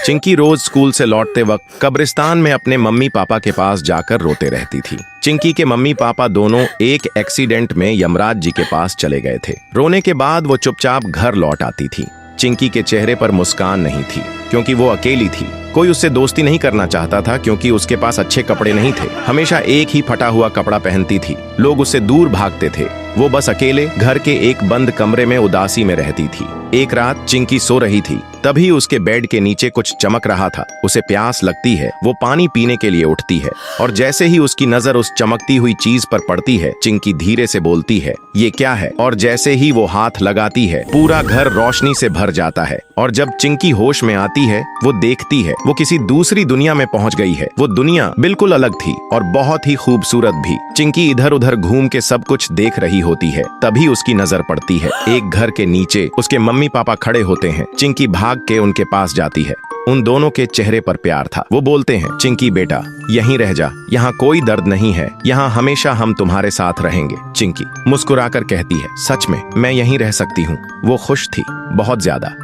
चिंकी रोज school से लौटते वक्त कब्रिस्तान में अपने मम्मी पापा के पास जाकर रोते रहती थी। चिंकी के मम्मी पापा दोनों एक एक्सीडेंट में यमराज जी के पास चले गए थे। रोने के बाद वो चुपचाप घर लौट आती थी। चिंकी के चेहरे पर मुस्कान नहीं थी क्योंकि वो अकेली थी। कोई उससे दोस्ती नहीं करना चाहता था क्योंकि उसके पास अच्छे कपड़े नहीं थे। हमेशा एक ही फटा हुआ कपड़ा पहनती थी। लोग उससे दूर भागते थे। वो बस अकेले घर के एक बंद कमरे में उदासी में रहती थी। एक रात चिंकी सो रही थी, तभी उसके बेड के नीचे कुछ चमक रहा था। उसे प्यास लगती है, वो पानी पीने के लिए उठती है और जैसे ही उसकी नजर उस चमकती हुई चीज पर पड़ती है, चिंकी धीरे से बोलती है, ये क्या है? और जैसे ही वो हाथ लगाती है, पूरा घर रोशनी से भर जाता है। और जब चिंकी होश में आती है, वो देखती है वो किसी दूसरी दुनिया में पहुंच गई है। वो दुनिया बिल्कुल अलग थी और बहुत ही खूबसूरत भी। चिंकी इधर उधर घूम के सब कुछ देख रही होती है, तभी उसकी नजर पड़ती है एक घर के नीचे उसके मम्मी पापा खड़े होते हैं। चिंकी भाग के उनके पास जाती है। उन दोनों के चेहरे पर प्यार था। वो बोलते हैं, चिंकी बेटा यहीं रह जा, यहाँ कोई दर्द नहीं है, यहाँ हमेशा हम तुम्हारे साथ रहेंगे। चिंकी मुस्कुराकर कहती है, सच में मैं यहीं रह सकती हूँ। वो खुश थी, बहुत ज्यादा।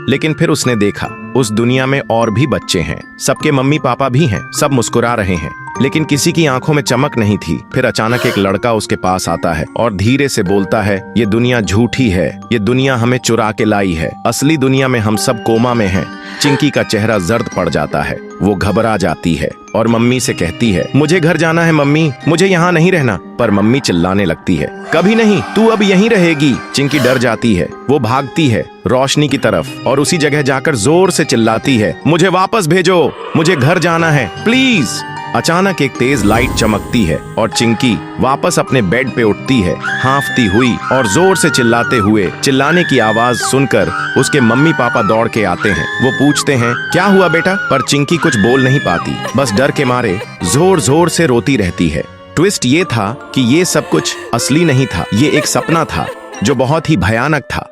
लेकिन फिर उसने देखा उस दुनिया में और भी बच्चे हैं, सबके मम्मी पापा भी हैं, सब मुस्कुरा रहे हैं, लेकिन किसी की आंखों में चमक नहीं थी। फिर अचानक एक लड़का उसके पास आता है और धीरे से बोलता है, ये दुनिया झूठी है, ये दुनिया हमें चुरा के लाई है, असली दुनिया में हम सब कोमा में हैं। चिंकी का चेहरा जर्द पड़ जाता है। वो घबरा जाती है और मम्मी से कहती है, मुझे घर जाना है मम्मी, मुझे यहाँ नहीं रहना। पर मम्मी चिल्लाने लगती है, कभी नहीं, तू अब यहीं रहेगी। चिंकी डर जाती है। वो भागती है रोशनी की तरफ और उसी जगह जाकर जोर से चिल्लाती है, मुझे वापस भेजो, मुझे घर जाना है प्लीज। अचानक एक तेज लाइट चमकती है और चिंकी वापस अपने बेड पे उठती है, हांफती हुई और जोर से चिल्लाते हुए। चिल्लाने की आवाज सुनकर उसके मम्मी पापा दौड़ के आते हैं। वो पूछते हैं, क्या हुआ बेटा? पर चिंकी कुछ बोल नहीं पाती, बस डर के मारे जोर जोर से रोती रहती है। ट्विस्ट ये था कि ये सब कुछ असली नहीं था, ये एक सपना था जो बहुत ही भयानक था।